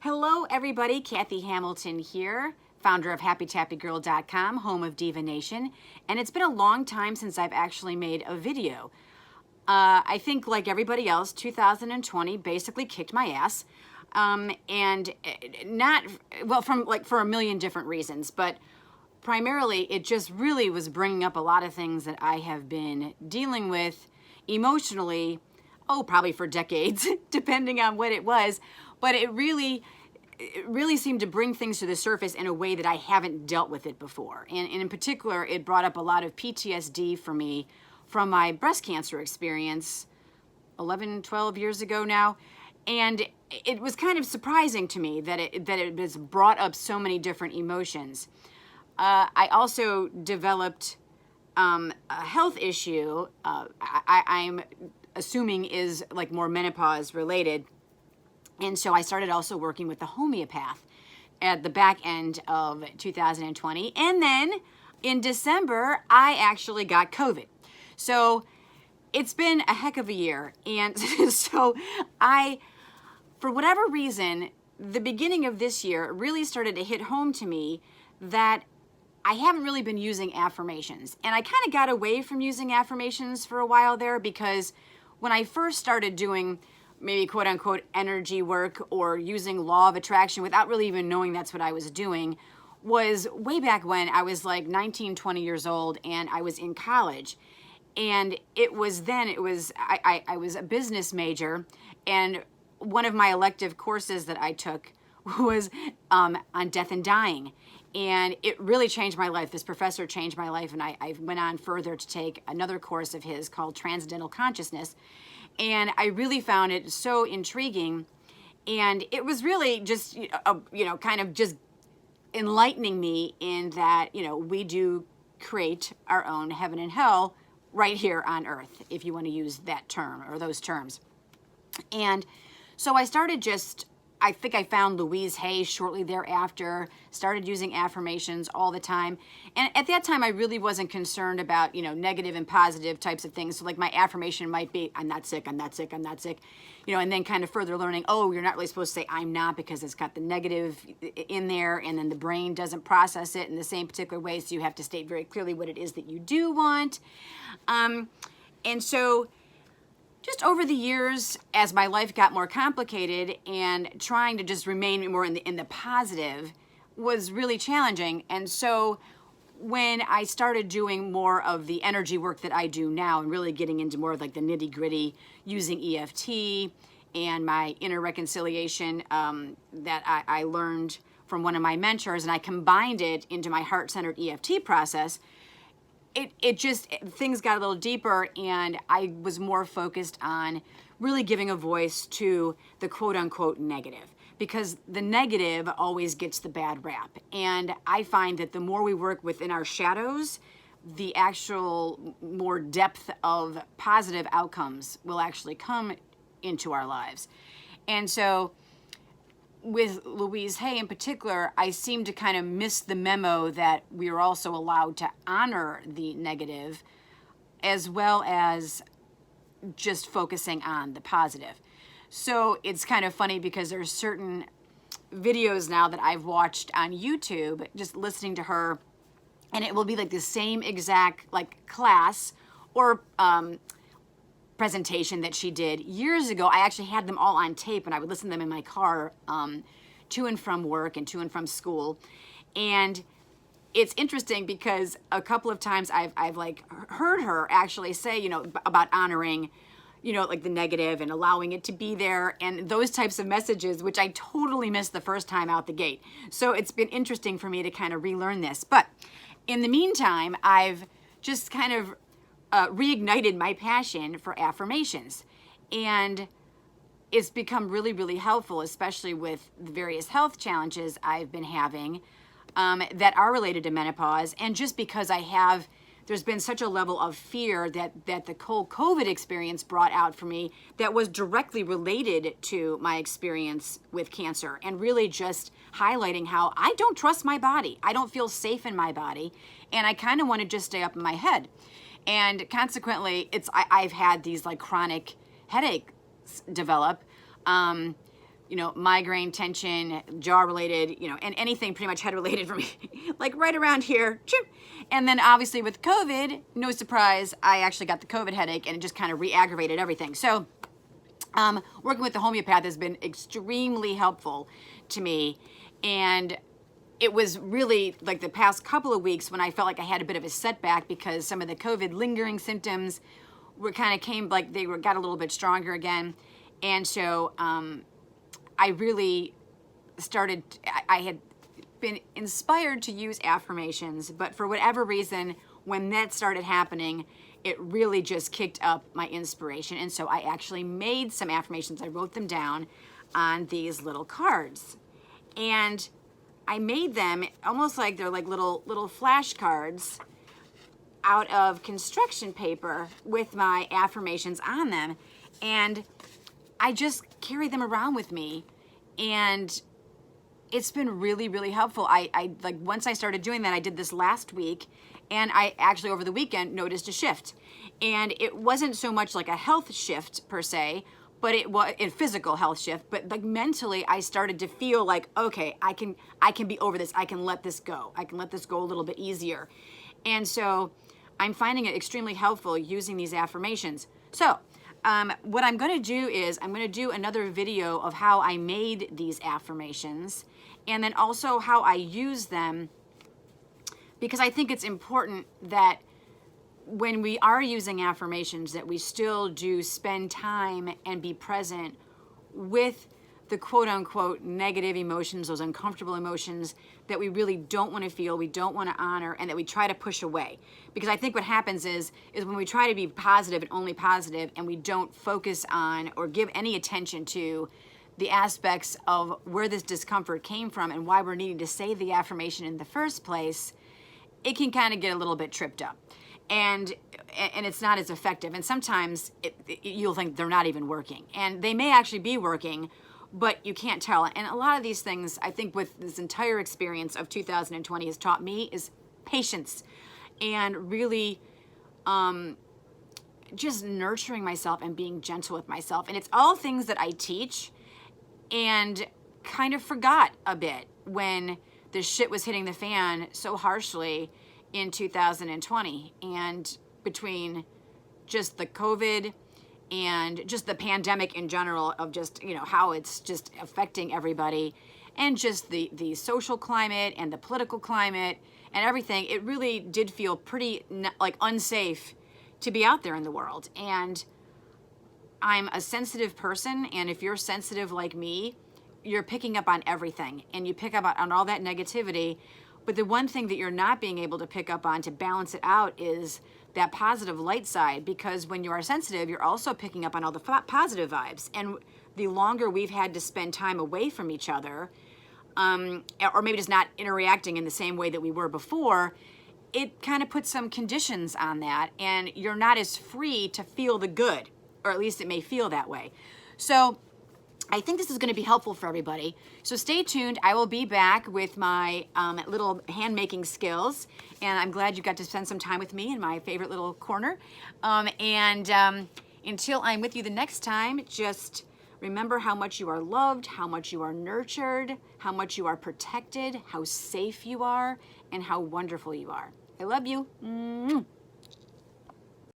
Hello, everybody. Kathy Hamilton here, founder of HappyTappyGirl.com, home of Diva Nation. And it's been a long time since I've actually made a video. I think, like everybody else, 2020 basically kicked my ass. And not, well, for a million different reasons, but primarily it just really was bringing up a lot of things that I have been dealing with emotionally, probably for decades, depending on what it was. But it really seemed to bring things to the surface in a way that I haven't dealt with it before. And in particular, it brought up a lot of PTSD for me from my breast cancer experience 11, 12 years ago now. And it was kind of surprising to me that it has brought up so many different emotions. I also developed a health issue, I'm assuming is like more menopause related. And so I started also working with the homeopath at the back end of 2020. And then in December, I actually got COVID. So it's been a heck of a year. And so for whatever reason, the beginning of this year really started to hit home to me that I haven't really been using affirmations. And I kind of got away from using affirmations for a while there because when I first started doing maybe quote unquote energy work or using law of attraction without really even knowing that's what I was doing was way back when I was like 19, 20 years old and I was in college. And I was a business major, and one of my elective courses that I took was on death and dying. And it really changed my life. This professor changed my life, and I went on further to take another course of his called Transcendental Consciousness. And I really found it so intriguing. And it was really just, kind of just enlightening me in that, we do create our own heaven and hell right here on earth, if you want to use that term or those terms. And so I started I think I found Louise Hay shortly thereafter, started using affirmations all the time. And at that time, I really wasn't concerned about, negative and positive types of things. So like my affirmation might be, I'm not sick, I'm not sick, I'm not sick. And then kind of further learning, you're not really supposed to say I'm not because it's got the negative in there and then the brain doesn't process it in the same particular way. So you have to state very clearly what it is that you do want. And so just over the years, as my life got more complicated and trying to just remain more in the positive was really challenging. And so when I started doing more of the energy work that I do now and really getting into more of like the nitty gritty using EFT and my inner reconciliation that I learned from one of my mentors, and I combined it into my heart-centered EFT process, things got a little deeper, and I was more focused on really giving a voice to the quote unquote negative, because the negative always gets the bad rap. And I find that the more we work within our shadows, the actual more depth of positive outcomes will actually come into our lives. And so with Louise Hay in particular, I seem to kind of miss the memo that we are also allowed to honor the negative as well as just focusing on the positive. So it's kind of funny because there's certain videos now that I've watched on YouTube, just listening to her, and it will be like the same exact like class or presentation that she did years ago. I actually had them all on tape, and I would listen to them in my car to and from work and to and from school. And it's interesting because a couple of times I've like heard her actually say, about honoring, like the negative and allowing it to be there and those types of messages, which I totally missed the first time out the gate. So it's been interesting for me to kind of relearn this. But in the meantime, I've just kind of reignited my passion for affirmations. And it's become really, really helpful, especially with the various health challenges I've been having that are related to menopause. And just because there's been such a level of fear that the whole COVID experience brought out for me that was directly related to my experience with cancer, and really just highlighting how I don't trust my body. I don't feel safe in my body, and I kind of want to just stay up in my head. And consequently, I've had these like chronic headaches develop migraine, tension, jaw related, and anything pretty much head related for me, like right around here. And then obviously with COVID, no surprise, I actually got the COVID headache and it just kind of re-aggravated everything. So working with the homeopath has been extremely helpful to me. And it was really like the past couple of weeks when I felt like I had a bit of a setback because some of the COVID lingering symptoms got a little bit stronger again. And so I really I had been inspired to use affirmations, but for whatever reason, when that started happening, it really just kicked up my inspiration. And so I actually made some affirmations. I wrote them down on these little cards. And I made them almost like they're like little flashcards out of construction paper with my affirmations on them. And I just carry them around with me, and it's been really, really helpful. I like once I started doing that, I did this last week, and I actually over the weekend noticed a shift. And it wasn't so much like a health shift per se, but it was a physical health shift. But like mentally, I started to feel like, okay, I can be over this. I can let this go. I can let this go a little bit easier. And so I'm finding it extremely helpful using these affirmations. So what I'm going to do is I'm going to do another video of how I made these affirmations and then also how I use them, because I think it's important that when we are using affirmations that we still do spend time and be present with the quote unquote negative emotions, those uncomfortable emotions that we really don't want to feel, we don't want to honor, and that we try to push away. Because I think what happens is when we try to be positive and only positive and we don't focus on or give any attention to the aspects of where this discomfort came from and why we're needing to say the affirmation in the first place, it can kind of get a little bit tripped up. And it's not as effective. And sometimes you'll think they're not even working. And they may actually be working, but you can't tell. And a lot of these things, I think with this entire experience of 2020 has taught me is patience and really just nurturing myself and being gentle with myself. And it's all things that I teach and kind of forgot a bit when the shit was hitting the fan so harshly in 2020. And between just the COVID and just the pandemic in general of just, how it's just affecting everybody and just the social climate and the political climate and everything, it really did feel pretty unsafe to be out there in the world. And I'm a sensitive person, and if you're sensitive like me, you're picking up on everything and you pick up on all that negativity. But the one thing that you're not being able to pick up on to balance it out is that positive light side, because when you are sensitive, you're also picking up on all the positive vibes. And the longer we've had to spend time away from each other, or maybe just not interacting in the same way that we were before, it kind of puts some conditions on that, and you're not as free to feel the good, or at least it may feel that way. So I think this is going to be helpful for everybody. So stay tuned. I will be back with my little hand-making skills, and I'm glad you got to spend some time with me in my favorite little corner. Until I'm with you the next time, just remember how much you are loved, how much you are nurtured, how much you are protected, how safe you are, and how wonderful you are. I love you.